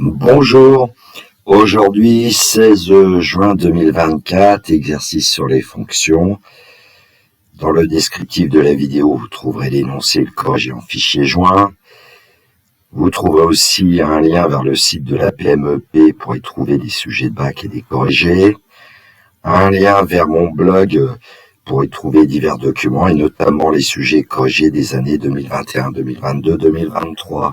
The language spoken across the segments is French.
Bonjour, aujourd'hui 16 juin 2024, exercice sur les fonctions. Dans le descriptif de la vidéo, vous trouverez l'énoncé et le corrigé en fichier joint. Vous trouverez aussi un lien vers le site de la PMEP pour y trouver des sujets de bac et des corrigés. Un lien vers mon blog pour y trouver divers documents et notamment les sujets corrigés des années 2021, 2022, 2023.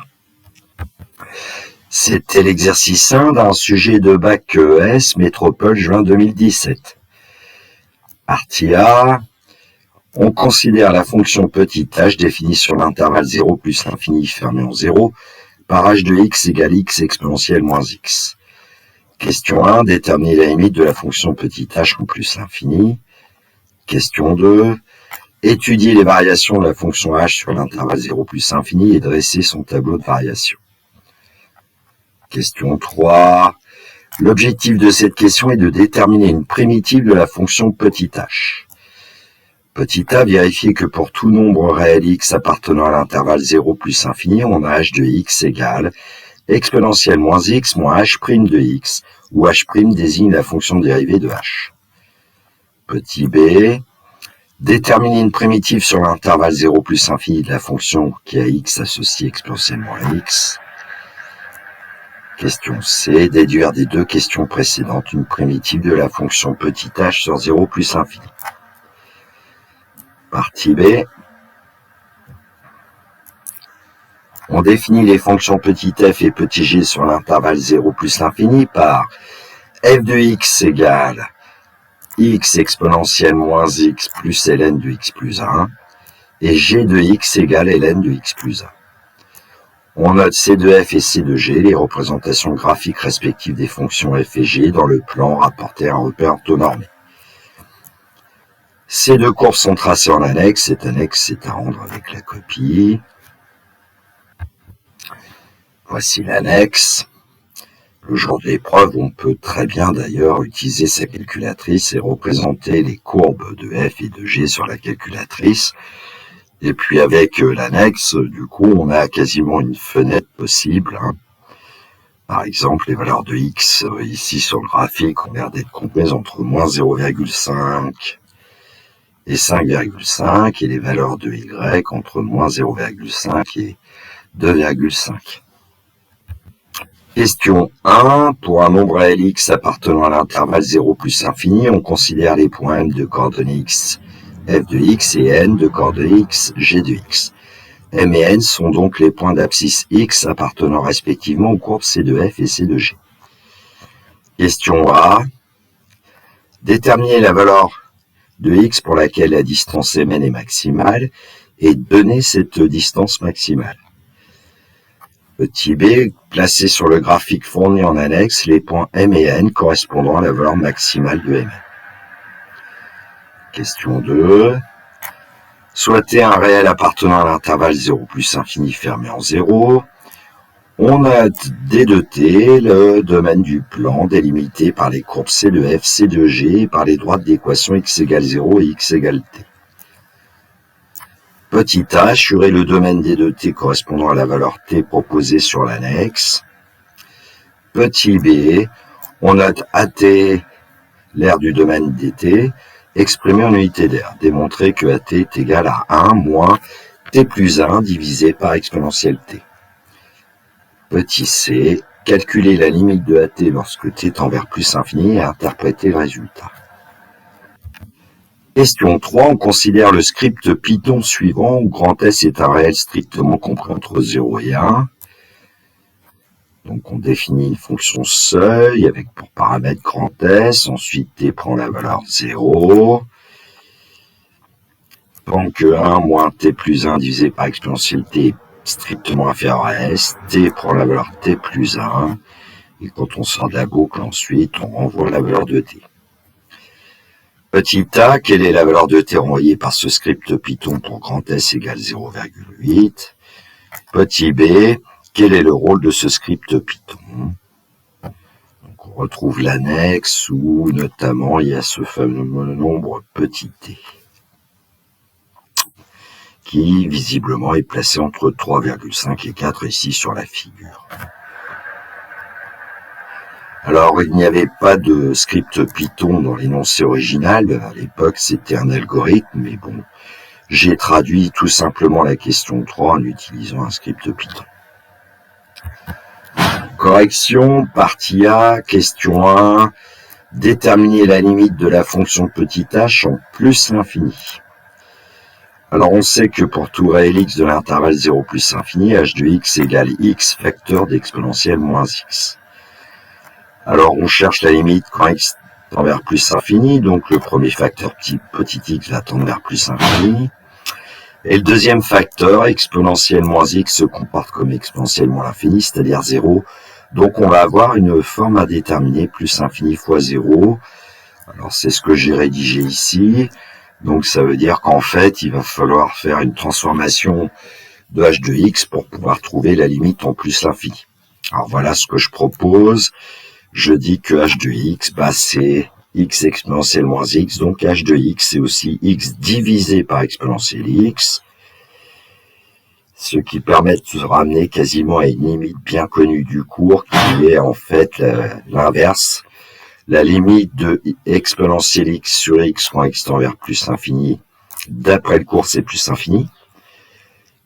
C'était l'exercice 1 d'un sujet de bac ES Métropole juin 2017. Partie A. On considère la fonction petit h définie sur l'intervalle 0 plus l'infini fermé en 0 par h de x égale x exponentielle moins x. Question 1. Déterminer la limite de la fonction petit h en plus l'infini. Question 2. Étudier les variations de la fonction h sur l'intervalle 0 plus infini et dresser son tableau de variation. Question 3. L'objectif de cette question est de déterminer une primitive de la fonction petit h. Petit a, vérifier que pour tout nombre réel x appartenant à l'intervalle 0 plus infini, on a h de x égale exponentielle moins x moins h' de x, où h' désigne la fonction dérivée de h. Petit b. Déterminer une primitive sur l'intervalle 0 plus infini de la fonction qui a x associé exponentielle moins x. Question C. Déduire des deux questions précédentes une primitive de la fonction petit h sur 0 plus infini. Partie B. On définit les fonctions petit f et petit g sur l'intervalle 0 plus l'infini par f de x égale x exponentielle moins x plus ln de x plus 1 et g de x égale ln de x plus 1. On note C de f et C de g, les représentations graphiques respectives des fonctions f et g dans le plan rapporté à un repère orthonormé. Ces deux courbes sont tracées en annexe. Cette annexe est à rendre avec la copie. Voici l'annexe. Le jour de l'épreuve, on peut très bien d'ailleurs utiliser sa calculatrice et représenter les courbes de f et de g sur la calculatrice. Et puis avec l'annexe, du coup, on a quasiment une fenêtre possible. Par exemple, les valeurs de x ici sur le graphique ont l'air d'être comprises entre moins 0,5 et 5,5 et les valeurs de y entre moins 0,5 et 2,5. Question 1. Pour un nombre réel x appartenant à l'intervalle 0 plus infini, on considère les points m de coordonnées x, f de x et n de coordonnées x, g de x. M et n sont donc les points d'abscisse x appartenant respectivement aux courbes c de f et c de g. Question A. Déterminer la valeur de x pour laquelle la distance mn est maximale et donner cette distance maximale. Petit b, placer sur le graphique fourni en annexe les points m et n correspondant à la valeur maximale de mn. Question 2. Souhaiter un réel appartenant à l'intervalle 0 plus infini fermé en 0. On a D de T, le domaine du plan, délimité par les courbes C de F, C de G, et par les droites d'équation x égale 0 et x égale T. Petit a, assurer le domaine D de T correspondant à la valeur T proposée sur l'annexe. Petit b, on note AT, l'aire du domaine dt, exprimé en unité d'aire. Démontrer que AT est égal à 1 moins T plus 1 divisé par exponentielle T. Petit c, calculer la limite de AT lorsque t tend vers plus infini et interpréter le résultat. Question 3, on considère le script Python suivant où grand S est un réel strictement compris entre 0 et 1. Donc on définit une fonction seuil avec pour paramètre grand S, ensuite t prend la valeur 0. Tant que 1 moins t plus 1 divisé par exponentielle t strictement inférieur à S, t prend la valeur t plus 1, et quand on sort de la boucle, ensuite, on renvoie la valeur de t. Petit a, quelle est la valeur de t renvoyée par ce script Python pour grand S égale 0,8. Petit b, quel est le rôle de ce script Python? Donc on retrouve l'annexe où, notamment, il y a ce fameux nombre petit t, qui visiblement est placé entre 3,5 et 4 ici sur la figure. Alors, il n'y avait pas de script Python dans l'énoncé original. À l'époque, c'était un algorithme, mais bon, j'ai traduit tout simplement la question 3 en utilisant un script Python. Correction, partie A, question 1. Déterminer la limite de la fonction petit h en plus l'infini. Alors, on sait que pour tout réel x de l'intervalle 0 plus infini, h de x égale x facteur d'exponentielle moins x. Alors, on cherche la limite quand x tend vers plus infini, donc le premier facteur petit x va tendre vers plus infini. Et le deuxième facteur, exponentielle moins x, se comporte comme exponentielle moins l'infini, c'est-à-dire 0. Donc, on va avoir une forme à déterminer, plus infini fois 0. Alors, c'est ce que j'ai rédigé ici. Donc, ça veut dire qu'en fait, il va falloir faire une transformation de h de x pour pouvoir trouver la limite en plus l'infini. Alors, voilà ce que je propose. Je dis que h de x, c'est x exponentielle moins x. Donc, h de x, c'est aussi x divisé par exponentielle x. Ce qui permet de se ramener quasiment à une limite bien connue du cours, qui est en fait l'inverse. La limite de exponentielle x sur x quand x tend vers plus infini, d'après le cours, c'est plus infini.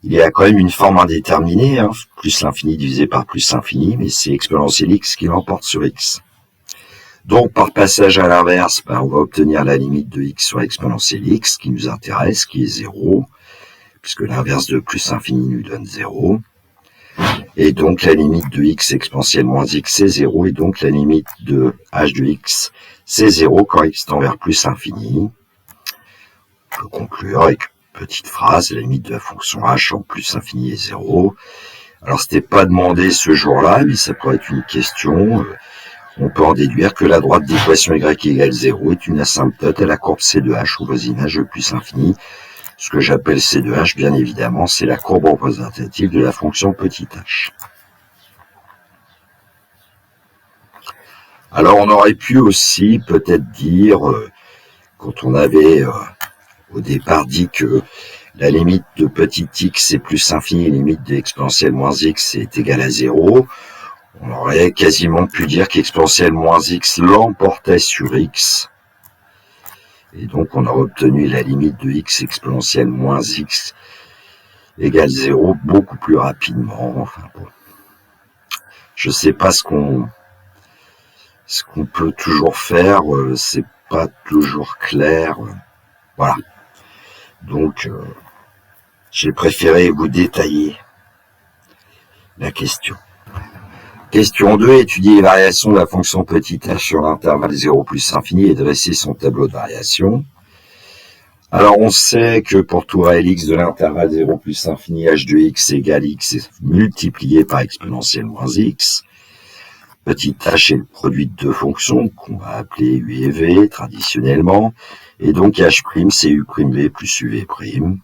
Il y a quand même une forme indéterminée, plus l'infini divisé par plus infini, mais c'est exponentielle x qui l'emporte sur x. Donc, par passage à l'inverse, on va obtenir la limite de x sur exponentielle x qui nous intéresse, qui est 0, puisque l'inverse de plus infini nous donne 0. Et donc, la limite de x exponentielle moins x, c'est 0. Et donc, la limite de h de x, c'est 0 quand x tend vers plus infini. On peut conclure avec une petite phrase. La limite de la fonction h en plus infini est 0. Alors, c'était pas demandé ce jour-là, mais ça pourrait être une question. On peut en déduire que la droite d'équation y égale 0 est une asymptote à la courbe C de h au voisinage de plus infini. Ce que j'appelle C de h, bien évidemment, c'est la courbe représentative de la fonction petit h. Alors, on aurait pu aussi peut-être dire, quand on avait au départ dit que la limite de petit x est plus infini, limite de exponentielle moins x est égale à 0, on aurait quasiment pu dire qu'exponentielle moins x l'emportait sur x. Et donc, on aurait obtenu la limite de x exponentielle moins x égale 0 beaucoup plus rapidement. Enfin, bon. Je ne sais pas ce qu'on peut toujours faire, c'est pas toujours clair. Voilà. Donc, j'ai préféré vous détailler la question. Question 2, étudier les variations de la fonction petit h sur l'intervalle 0 plus infini et dresser son tableau de variation. Alors, on sait que pour tout réel x de l'intervalle 0 plus infini, h de x égale x multiplié par exponentielle moins x. Petit h est le produit de deux fonctions qu'on va appeler u et v traditionnellement. Et donc, h', c'est u'v plus uv'.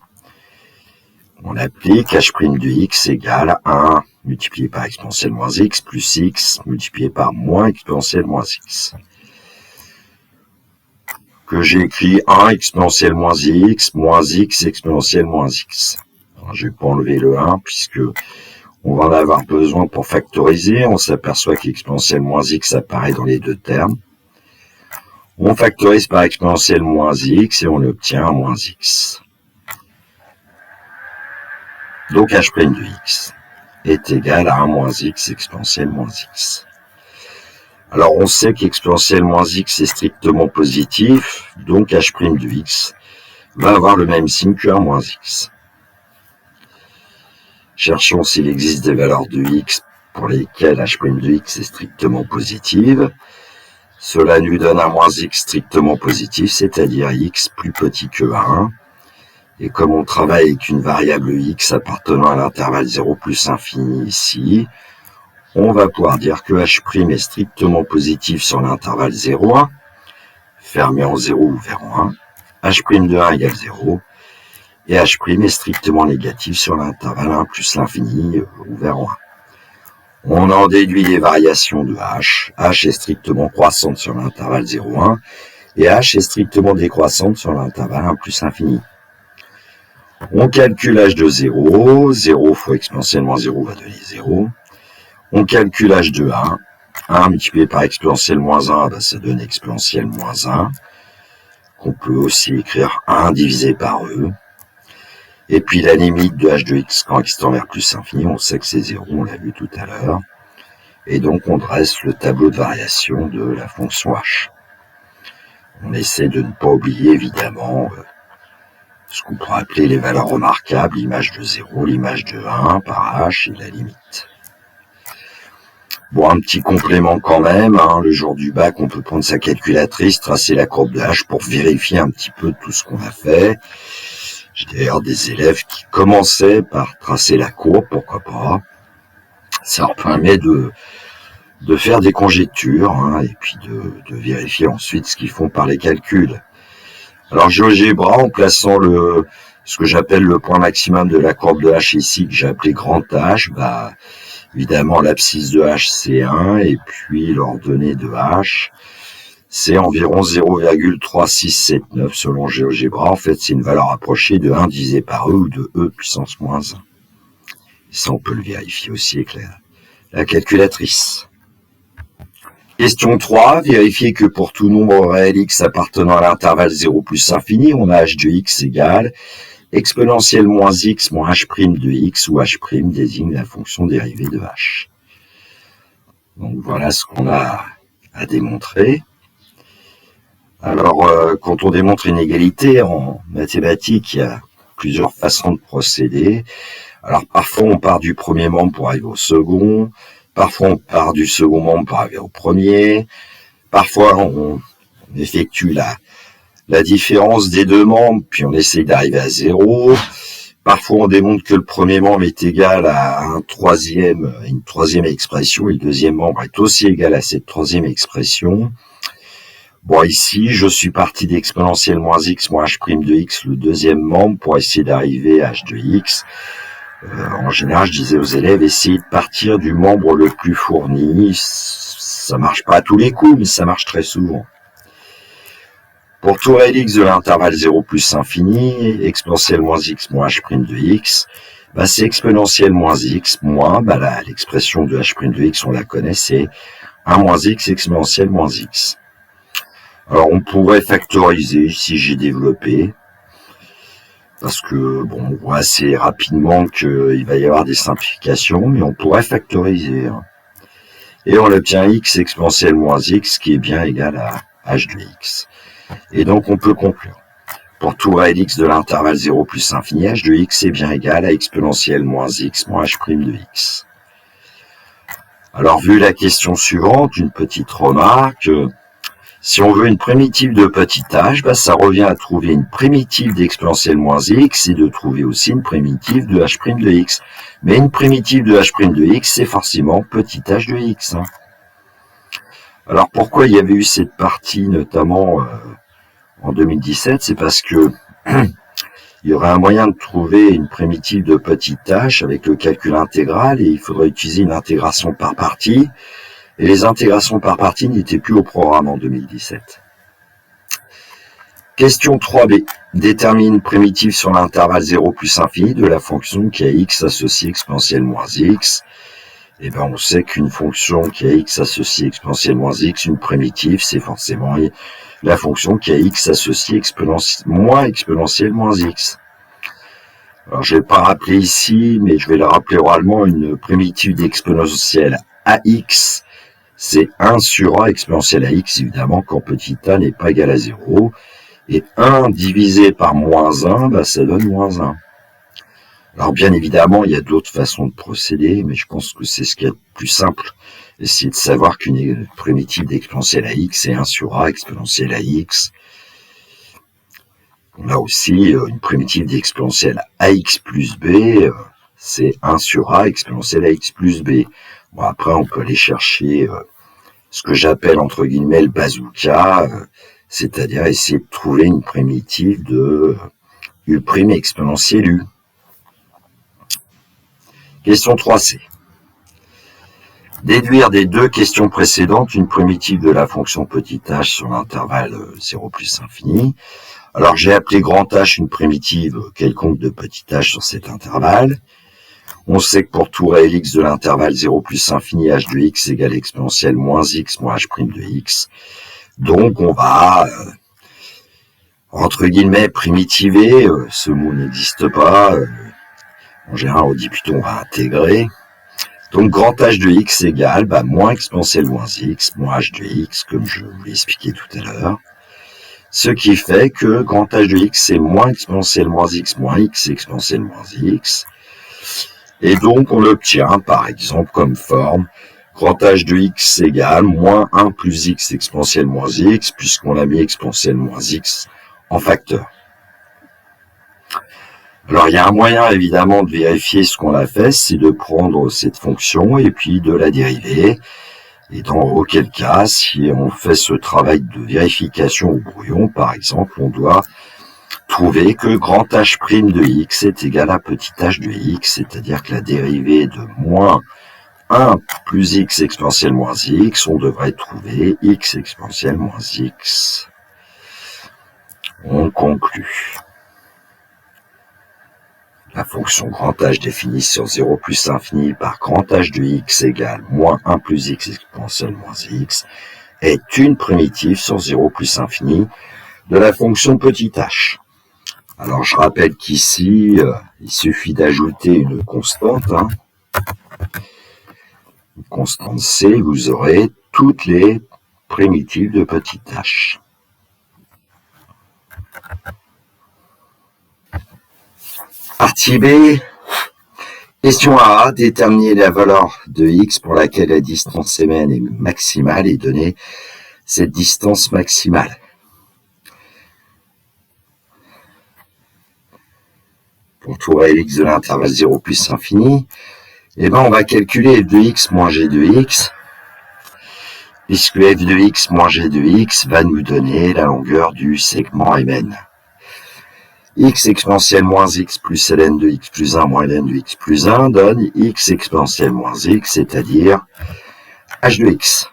On applique h' de x égale 1 multiplié par exponentielle moins x plus x multiplié par moins exponentielle moins x. Que j'ai écrit 1 exponentielle moins x exponentielle moins x. Alors, je ne vais pas enlever le 1 puisque on va en avoir besoin pour factoriser. On s'aperçoit qu'exponentielle moins x apparaît dans les deux termes. On factorise par exponentielle moins x et on obtient moins x. Donc h' de x est égal à 1 moins x exponentielle moins x. Alors on sait qu'exponentielle moins x est strictement positif, donc h' de x va avoir le même signe que 1 moins x. Cherchons s'il existe des valeurs de x pour lesquelles h' de x est strictement positive. Cela nous donne un moins x strictement positif, c'est-à-dire x plus petit que 1. Et comme on travaille avec une variable x appartenant à l'intervalle 0 plus infini ici, on va pouvoir dire que h' est strictement positif sur l'intervalle 0,1, fermé en 0 ouvert en 1, h' de 1 égale 0, et h' est strictement négatif sur l'intervalle 1 plus l'infini ouvert en 1. On en déduit les variations de h. H est strictement croissante sur l'intervalle 0,1 et h est strictement décroissante sur l'intervalle 1 plus l'infini. On calcule h de 0. 0 fois exponentielle moins 0 va donner 0. On calcule h de 1. 1 multiplié par exponentielle moins 1, bah, ça donne exponentielle moins 1, qu'on peut aussi écrire 1 divisé par e. Et puis la limite de h de x quand x tend vers plus infini, on sait que c'est 0, on l'a vu tout à l'heure. Et donc on dresse le tableau de variation de la fonction h. On essaie de ne pas oublier évidemment ce qu'on pourrait appeler les valeurs remarquables, l'image de 0, l'image de 1 par h et la limite. Bon, un petit complément quand même, le jour du bac, on peut prendre sa calculatrice, tracer la courbe de h pour vérifier un petit peu tout ce qu'on a fait. J'ai d'ailleurs des élèves qui commençaient par tracer la courbe, pourquoi pas. Ça leur permet de faire des conjectures, et puis de vérifier ensuite ce qu'ils font par les calculs. Alors GeoGebra, en plaçant ce que j'appelle le point maximum de la courbe de h ici, que j'ai appelé grand H, bah évidemment l'abscisse de h c'est 1, et puis l'ordonnée de h, c'est environ 0,3679 selon GeoGebra. En fait, c'est une valeur approchée de 1 divisé par e ou de e puissance moins 1. Et ça, on peut le vérifier aussi avec la calculatrice. Question 3, vérifier que pour tout nombre réel x appartenant à l'intervalle 0 plus infini, on a h de x égale exponentielle moins x moins h' de x, où h' désigne la fonction dérivée de h. Donc voilà ce qu'on a à démontrer. Alors, quand on démontre une égalité en mathématiques, il y a plusieurs façons de procéder. Alors, parfois, on part du premier membre pour arriver au second. Parfois, on part du second membre pour arriver au premier. Parfois, on effectue la différence des deux membres, puis on essaye d'arriver à 0. Parfois, on démontre que le premier membre est égal à une troisième expression, et le deuxième membre est aussi égal à cette troisième expression. Bon, ici, je suis parti d'exponentielle moins x moins h' de x, le deuxième membre, pour essayer d'arriver à h de x. En général, je disais aux élèves, essayez de partir du membre le plus fourni. Ça marche pas à tous les coups, mais ça marche très souvent. Pour tout réel x de l'intervalle 0 plus infini, exponentielle moins x moins h' de x, bah, c'est exponentielle moins x moins, l'expression de h' de x, on la connaît, c'est 1 moins x exponentielle moins x. Alors, on pourrait factoriser, ici j'ai développé, parce que, bon, on voit assez rapidement qu'il va y avoir des simplifications, mais on pourrait factoriser. Et on obtient x exponentielle moins x, qui est bien égal à h de x. Et donc, on peut conclure. Pour tout réel x de l'intervalle 0 plus infini, h de x est bien égal à exponentielle moins x moins h' de x. Alors, vu la question suivante, une petite remarque. Si on veut une primitive de petit h, ça revient à trouver une primitive d'exponentielle moins x et de trouver aussi une primitive de h' de x. Mais une primitive de h' de x, c'est forcément petit h de x. Alors pourquoi il y avait eu cette partie, notamment en 2017, c'est parce que il y aurait un moyen de trouver une primitive de petit h avec le calcul intégral, et il faudrait utiliser une intégration par partie. Et les intégrations par partie n'étaient plus au programme en 2017. Question 3b. Détermine une primitive sur l'intervalle 0 plus infini de la fonction qui a x associé exponentielle moins x. Et ben, on sait qu'une fonction qui a x associé exponentielle moins x, une primitive, c'est forcément la fonction qui a x associé exponentielle moins x. Alors, je vais pas rappeler ici, mais je vais le rappeler oralement, une primitive d'exponentielle ax, c'est 1 sur a exponentielle à x, évidemment, quand petit a n'est pas égal à 0. Et 1 divisé par moins 1, ça donne moins 1. Alors, bien évidemment, il y a d'autres façons de procéder, mais je pense que c'est ce qui est le plus simple. Essayer de savoir qu'une primitive d'exponentielle à x, c'est 1 sur a exponentielle à x. On a aussi une primitive d'exponentielle ax plus b, c'est 1 sur a exponentielle à x plus b. Bon, après, on peut aller chercher ce que j'appelle, entre guillemets, le bazooka, c'est-à-dire essayer de trouver une primitive de u' exponentielle u. Question 3c. Déduire des deux questions précédentes une primitive de la fonction petit h sur l'intervalle 0 plus infini. Alors, j'ai appelé grand H une primitive quelconque de petit h sur cet intervalle. On sait que pour tout réel x de l'intervalle 0 plus infini, h de x égale exponentielle moins x moins h' de x. Donc on va, entre guillemets, primitiver, ce mot n'existe pas, en général on dit plutôt on va intégrer. Donc grand h de x égale moins exponentielle moins x, moins h de x, comme je vous l'ai expliqué tout à l'heure. Ce qui fait que grand h de x c'est moins exponentielle moins x exponentielle moins x. Et donc on l'obtient par exemple comme forme grand h de x égale moins 1 plus x exponentielle moins x, puisqu'on a mis exponentielle moins x en facteur. Alors il y a un moyen évidemment de vérifier ce qu'on a fait, c'est de prendre cette fonction et puis de la dériver. Et dans auquel cas, si on fait ce travail de vérification au brouillon, par exemple, on doit trouver que grand h' de x est égal à petit h de x, c'est-à-dire que la dérivée de moins 1 plus x exponentielle moins x, on devrait trouver x exponentielle moins x. On conclut. La fonction grand h définie sur 0 plus infini par grand h de x égale moins 1 plus x exponentielle moins x est une primitive sur 0 plus infini de la fonction petit h. Alors je rappelle qu'ici, il suffit d'ajouter une constante, une constante c, vous aurez toutes les primitives de petit h. Partie B, question A, déterminer la valeur de x pour laquelle la distance mn est maximale et donner cette distance maximale. Pour tout réel x de l'intervalle 0 plus infini, on va calculer f de x moins g de x, puisque f de x moins g de x va nous donner la longueur du segment mn. X exponentielle moins x plus ln de x plus 1 moins ln de x plus 1 donne x exponentielle moins x, c'est-à-dire h de x.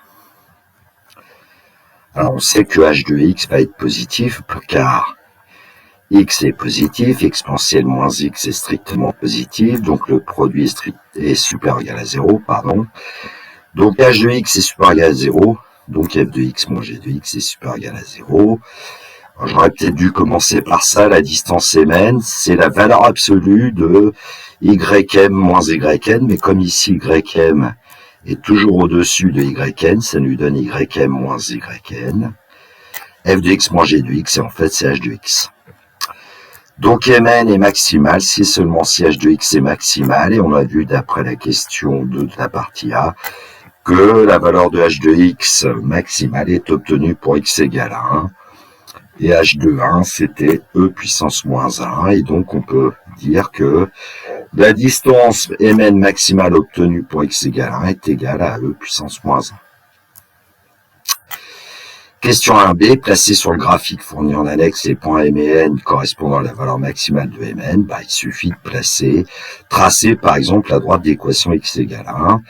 Alors on sait que h de x va être positif car x est positif, exponentielle moins x est strictement positif, donc le produit est supérieur ou égal à 0, pardon. Donc h de x est supérieur ou égal à 0, donc f de x moins g de x est supérieur ou égal à 0. J'aurais peut-être dû commencer par ça, la distance mn, c'est la valeur absolue de ym moins yn, mais comme ici ym est toujours au-dessus de yn, ça nous donne ym moins yn. F de x moins g de x, et en fait c'est h de x. Donc mn est maximal si seulement si h de x est maximal, et on a vu d'après la question de la partie A, que la valeur de h de x maximale est obtenue pour x égale à 1. Et h de 1, c'était e puissance moins 1, et donc on peut dire que la distance mn maximale obtenue pour x égale 1 est égale à e puissance moins 1. Question 1b, placer sur le graphique fourni en annexe les points m et n correspondant à la valeur maximale de mn, il suffit de tracer par exemple la droite d'équation x égale 1.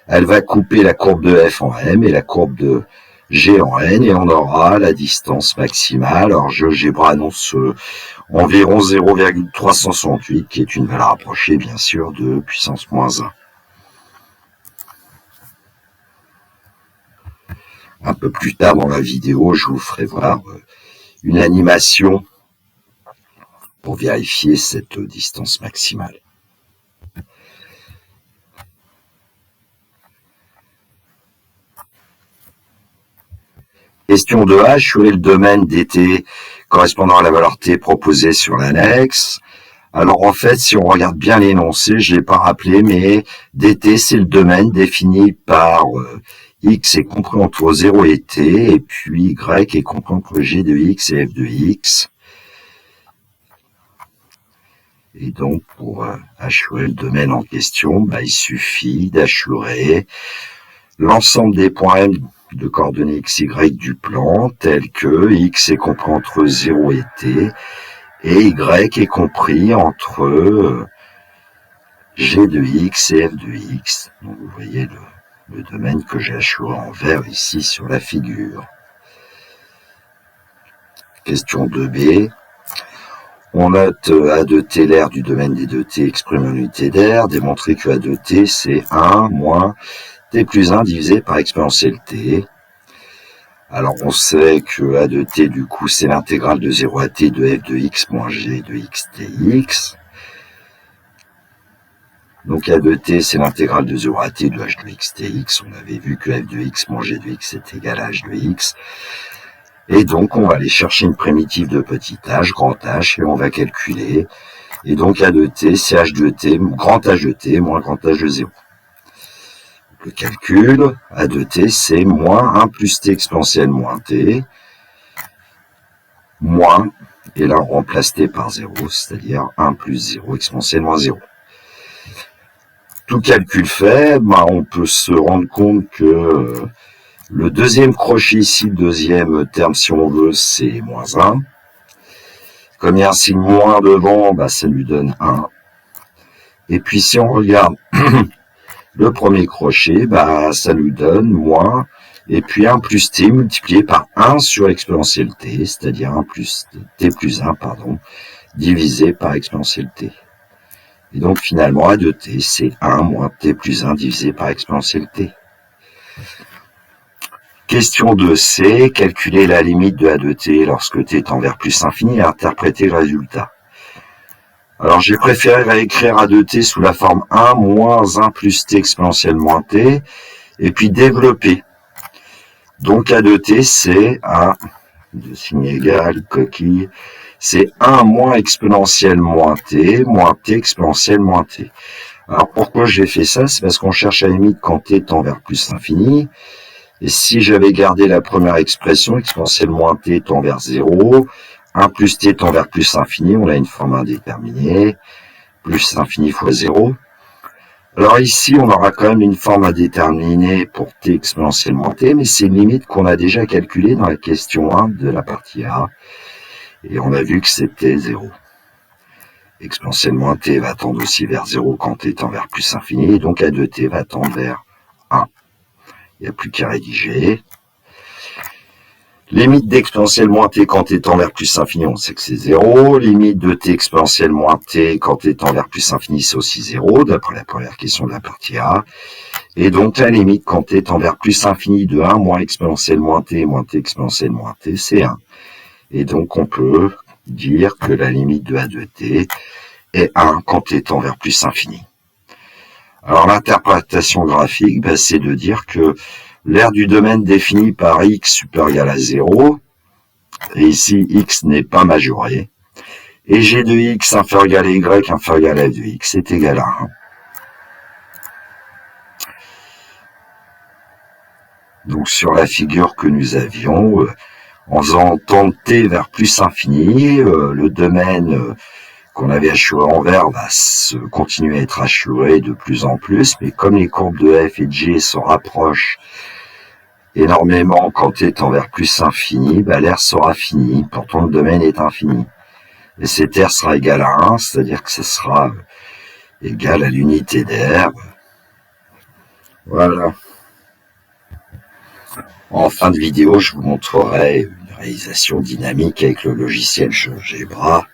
Elle va couper la courbe de f en m et la courbe de g en n, et on aura la distance maximale. Alors GeoGebra annonce environ 0,368, qui est une valeur approchée bien sûr de puissance moins 1. Un peu plus tard dans la vidéo, je vous ferai voir une animation pour vérifier cette distance maximale. Question 2A, assurer le domaine dt correspondant à la valeur t proposée sur l'annexe. Alors en fait, si on regarde bien l'énoncé, je ne l'ai pas rappelé, mais dt c'est le domaine défini par x est compris entre 0 et t, et puis y est compris entre g de x et f de x. Et donc pour assurer le domaine en question, il suffit d'assurer l'ensemble des points m de coordonnées x, y du plan, tel que x est compris entre 0 et t, et y est compris entre g de x et f de x. Donc vous voyez le domaine que j'ai assuré en vert ici sur la figure. Question 2b. On note A de t l'aire du domaine des 2t exprimé en unité d'aire, démontrer que A de t c'est 1 moins t plus 1 divisé par exponentielle t. Alors on sait que A de t du coup c'est l'intégrale de 0 à t de f de x moins g de x dx. Donc A de t c'est l'intégrale de 0 à t de h de x dx. On avait vu que f de x moins g de x est égal à h de x. Et donc, on va aller chercher une primitive de petit h, grand H, et on va calculer. Et donc, A de t, c'est h de t, grand H de t, moins grand H de 0. Le calcul, A de t, c'est moins 1 plus t exponentielle moins t, moins, et là, on remplace t par 0, c'est-à-dire 1 plus 0 exponentielle moins 0. Tout calcul fait, on peut se rendre compte que le deuxième crochet ici, le deuxième terme, si on veut, c'est moins 1. Comme il y a un signe moins devant, ça lui donne 1. Et puis si on regarde le premier crochet, ça lui donne moins, et puis 1 plus t multiplié par 1 sur exponentielle t, c'est-à-dire 1 plus t plus 1, divisé par exponentielle t. Et donc finalement, A de t, c'est 1 moins t plus 1 divisé par exponentielle t. Question 2c, calculer la limite de A de t lorsque t tend vers plus infini et interpréter le résultat. Alors j'ai préféré réécrire A de t sous la forme 1 moins 1 plus t exponentielle moins t, et puis développer. Donc A de t c'est 1, de signe égal, coquille, c'est 1 moins exponentielle moins t exponentielle moins t. Alors pourquoi j'ai fait ça? C'est parce qu'on cherche la limite quand t tend vers plus infini. Et si j'avais gardé la première expression, exponentielle moins t tend vers 0, 1 plus t tend vers plus infini, on a une forme indéterminée, plus infini fois 0. Alors ici, on aura quand même une forme indéterminée pour t exponentielle moins t, mais c'est une limite qu'on a déjà calculée dans la question 1 de la partie A. Et on a vu que c'était 0. Exponentielle moins t va tendre aussi vers 0 quand t tend vers plus infini, et donc A de t va tendre vers 1. Il n'y a plus qu'à rédiger. Limite d'exponentielle moins t quand t tend vers plus infini, on sait que c'est 0. Limite de t exponentielle moins t quand t tend vers plus infini, c'est aussi 0, d'après la première question de la partie A. Et donc la limite quand t tend vers plus infini de 1 moins exponentielle moins t exponentielle moins t, c'est 1. Et donc on peut dire que la limite de A de t est 1 quand t tend vers plus infini. Alors l'interprétation graphique, c'est de dire que l'aire du domaine défini par x supérieur ou égal à 0, et ici x n'est pas majoré, et g de x inférieur ou égal à y inférieur ou égal à f de x est égal à 1. Donc sur la figure que nous avions, en faisant tendre t vers plus infini, le domaine qu'on avait assuré en vert va continuer à être assuré de plus en plus, mais comme les courbes de f et de g se rapprochent énormément quand t tend vers plus infini, l'aire sera finie, pourtant le domaine est infini. Et cette aire sera égale à 1, c'est-à-dire que ce sera égal à l'unité d'aire. Voilà. En fin de vidéo, je vous montrerai une réalisation dynamique avec le logiciel GeoGebra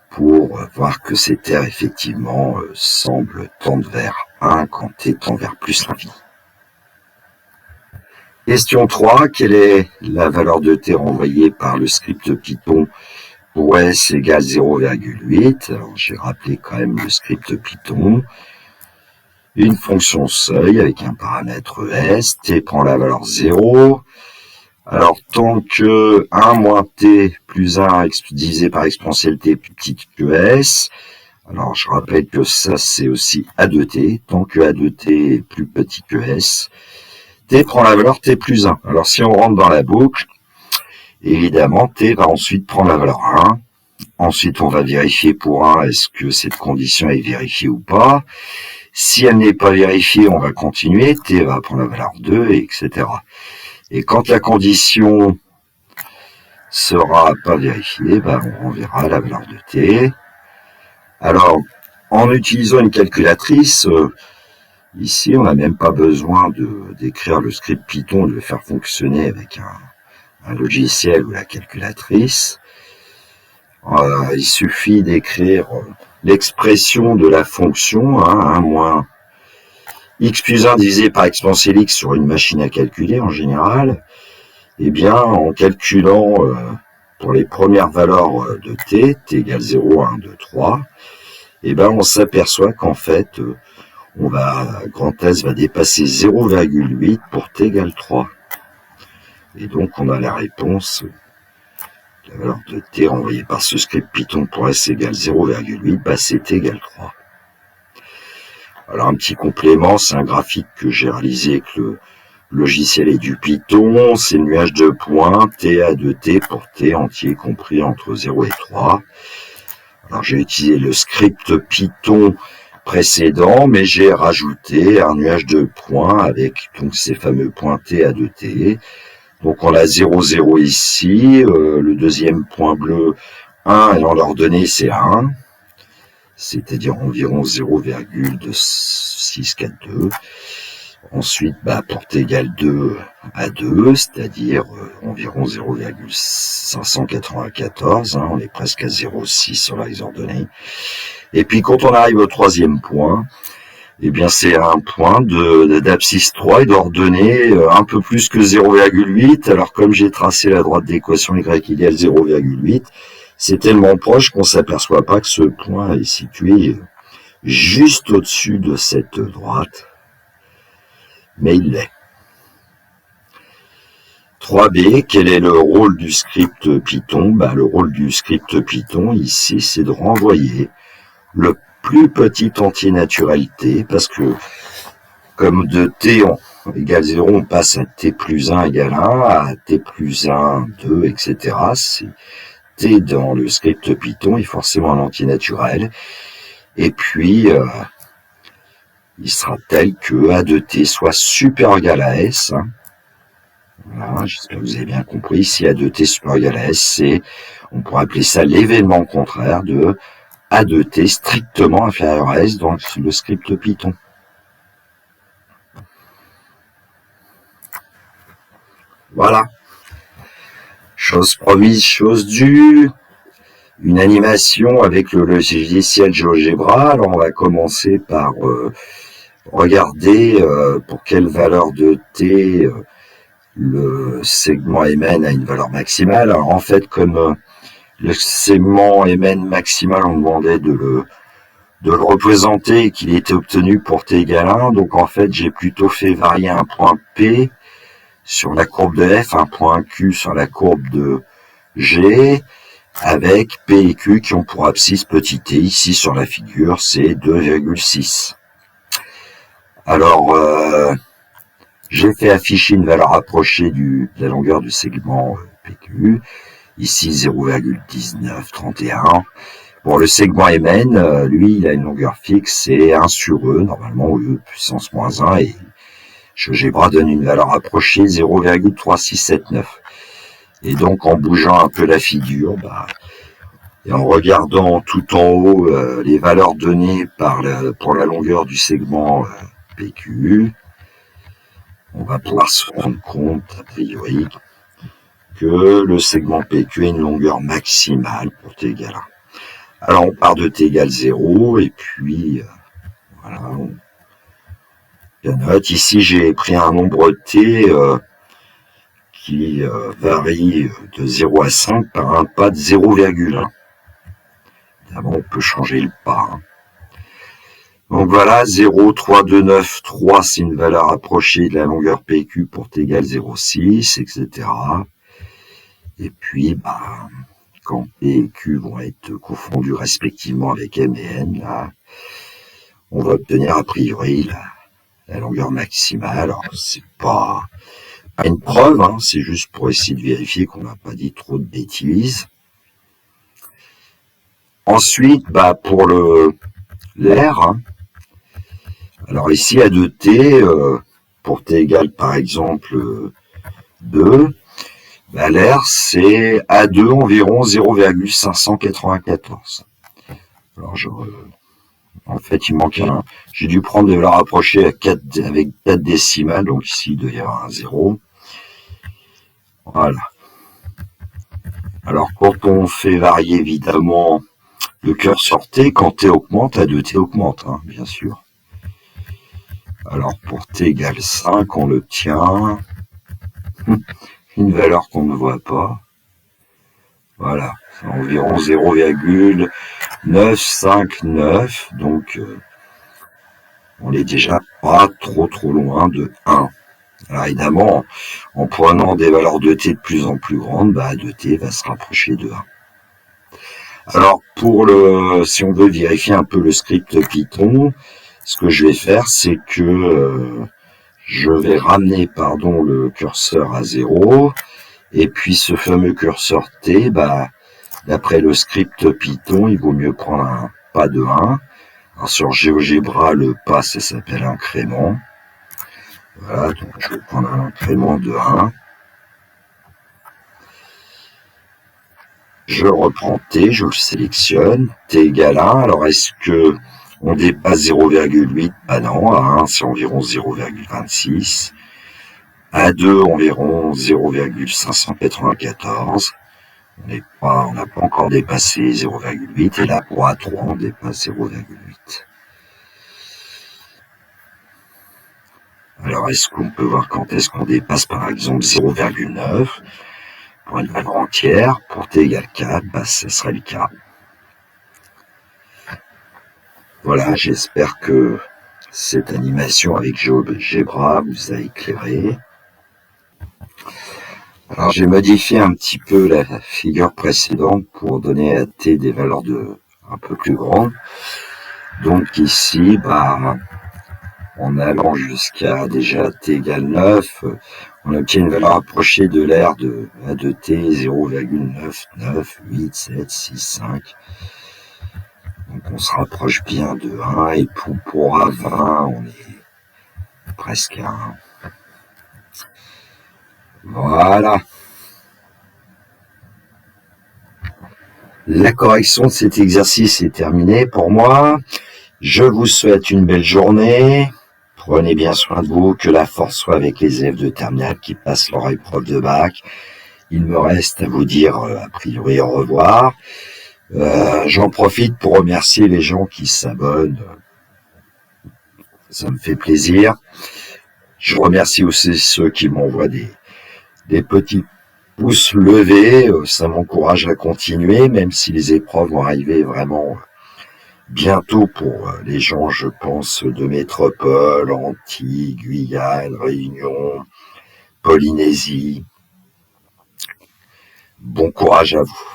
pour voir que cette aire, effectivement, semble tendre vers 1 quand t tend vers plus l'infini. Question 3. Quelle est la valeur de t renvoyée par le script Python pour s égale 0,8? Alors, j'ai rappelé quand même le script Python. Une fonction seuil avec un paramètre s, t prend la valeur 0. Alors, tant que 1 moins t plus 1 divisé par exponentielle t plus petite que s, alors je rappelle que ça c'est aussi A de t, tant que A de t est plus petit que s, t prend la valeur t plus 1. Alors si on rentre dans la boucle, évidemment t va ensuite prendre la valeur 1. Ensuite on va vérifier pour 1 est-ce que cette condition est vérifiée ou pas. Si elle n'est pas vérifiée, on va continuer, t va prendre la valeur 2, etc. Et quand la condition sera pas vérifiée, on renverra la valeur de t. Alors, en utilisant une calculatrice, ici, on n'a même pas besoin d'écrire le script Python, de le faire fonctionner avec un logiciel ou la calculatrice. Il suffit d'écrire l'expression de la fonction, 1 moins x plus 1 divisé par exponentielle x sur une machine à calculer en général. Eh bien, en calculant pour les premières valeurs de t égale 0, 1, 2, 3, eh bien, on s'aperçoit qu'en fait, grand S va dépasser 0,8 pour t égale 3. Et donc, on a la réponse, la valeur de t renvoyée par ce script Python pour S égale 0,8, c'est t égale 3. Alors, un petit complément, c'est un graphique que j'ai réalisé avec le logiciel et du Python, c'est le nuage de points, TA de t pour t entier compris entre 0 et 3. Alors j'ai utilisé le script Python précédent, mais j'ai rajouté un nuage de points avec donc ces fameux points TA de t. Donc on a 0, 0 ici, le deuxième point bleu 1 et en l'ordonnée c'est 1, c'est-à-dire environ 0,2642. Ensuite, pour t égale 2 à 2, c'est-à-dire environ 0,594, on est presque à 0,6 sur les ordonnées. Et puis quand on arrive au troisième point, eh bien c'est un point d'abscisse 3 et d'ordonnée un peu plus que 0,8. Alors comme j'ai tracé la droite d'équation y égale 0,8, c'est tellement proche qu'on ne s'aperçoit pas que ce point est situé juste au-dessus de cette droite. Mais il l'est. 3b, quel est le rôle du script Python? Le rôle du script Python, ici, c'est de renvoyer le plus petit entier naturel t, parce que comme de t égale 0, on passe à t plus 1 égale 1, à t plus 1, 2, etc. C'est t dans le script Python est forcément un entier naturel. Et puis, il sera tel que A de t soit supérieur ou égal à S. Voilà, j'espère que vous avez bien compris. Si A de t supérieur ou égal à S, on pourrait appeler ça l'événement contraire de A de t strictement inférieur à S dans le script Python. Voilà. Chose promise, chose due. Une animation avec le logiciel GeoGebra. Alors on va commencer par regarder pour quelle valeur de t le segment Mn a une valeur maximale. Alors en fait, comme le segment Mn maximal, on demandait de le représenter et qu'il était obtenu pour t égale 1, donc en fait j'ai plutôt fait varier un point P sur la courbe de F, un point Q sur la courbe de G, avec P et Q qui ont pour abscisse petit t. Ici sur la figure, c'est 2,6. Alors, j'ai fait afficher une valeur approchée de la longueur du segment PQ. Ici, 0,1931. Bon, le segment Mn, lui, il a une longueur fixe, c'est 1 sur E, normalement, E puissance moins 1, et GeoGebra donne une valeur approchée 0,3679. Et donc, en bougeant un peu la figure, et en regardant tout en haut les valeurs données pour la longueur du segment PQ, on va pouvoir se rendre compte, a priori, que le segment PQ a une longueur maximale pour t égale 1. Alors, on part de t égale 0, et puis, voilà, on note. Ici, j'ai pris un nombre t qui varie de 0 à 5 par un pas de 0,1. Évidemment, on peut changer le pas. Donc voilà, 0, 3, 2, 9, 3, c'est une valeur approchée de la longueur PQ pour t égale 0,6, etc. Et puis, quand P et Q vont être confondus respectivement avec M et N, là, on va obtenir a priori la longueur maximale. Alors, c'est pas une preuve, c'est juste pour essayer de vérifier qu'on n'a pas dit trop de bêtises. Ensuite, pour l'air, alors ici, A de t, pour t égale par exemple 2, l'air c'est A2 environ 0,594. Alors en fait, il manque j'ai dû prendre des valeurs approchées avec 4 décimales, donc ici il doit y avoir un 0. Voilà. Alors, quand on fait varier, évidemment, le curseur T, quand T augmente, A2T augmente, hein, bien sûr. Alors, pour T égale 5, on obtient une valeur qu'on ne voit pas. Voilà, c'est environ 0,959, donc on est déjà pas trop loin de 1. Alors évidemment, en prenant des valeurs de t de plus en plus grandes, de t va se rapprocher de 1. Alors si on veut vérifier un peu le script Python, ce que je vais faire, c'est que je vais ramener le curseur à 0, et puis ce fameux curseur t, d'après le script Python, il vaut mieux prendre un pas de 1. Alors sur GeoGebra, le pas, ça s'appelle incrément. Voilà, donc je vais prendre un incrément de 1. Je reprends T, je le sélectionne, T égale 1. Alors est-ce que on dépasse 0,8? Non, à 1 c'est environ 0,26. À 2 environ 0,594. On n'a pas encore dépassé 0,8. Et là pour A3 on dépasse 0,8. Alors est-ce qu'on peut voir quand est-ce qu'on dépasse par exemple 0,9 pour une valeur entière? Pour T égale 4, ce serait le cas. Voilà, j'espère que cette animation avec GeoGebra vous a éclairé. Alors j'ai modifié un petit peu la figure précédente pour donner à T des valeurs un peu plus grandes. Donc ici, en allant jusqu'à déjà T égale 9, on obtient une valeur approchée de l'aire de T 0,99876. Donc on se rapproche bien de 1, et pour A20, on est presque à 1. Voilà. La correction de cet exercice est terminée pour moi. Je vous souhaite une belle journée. Prenez bien soin de vous, que la force soit avec les élèves de terminale qui passent leur épreuve de bac. Il me reste à vous dire a priori au revoir. J'en profite pour remercier les gens qui s'abonnent. Ça me fait plaisir. Je remercie aussi ceux qui m'envoient des petits pouces levés. Ça m'encourage à continuer, même si les épreuves vont arriver vraiment bientôt pour les gens, je pense, de métropole, Antilles, Guyane, Réunion, Polynésie. Bon courage à vous.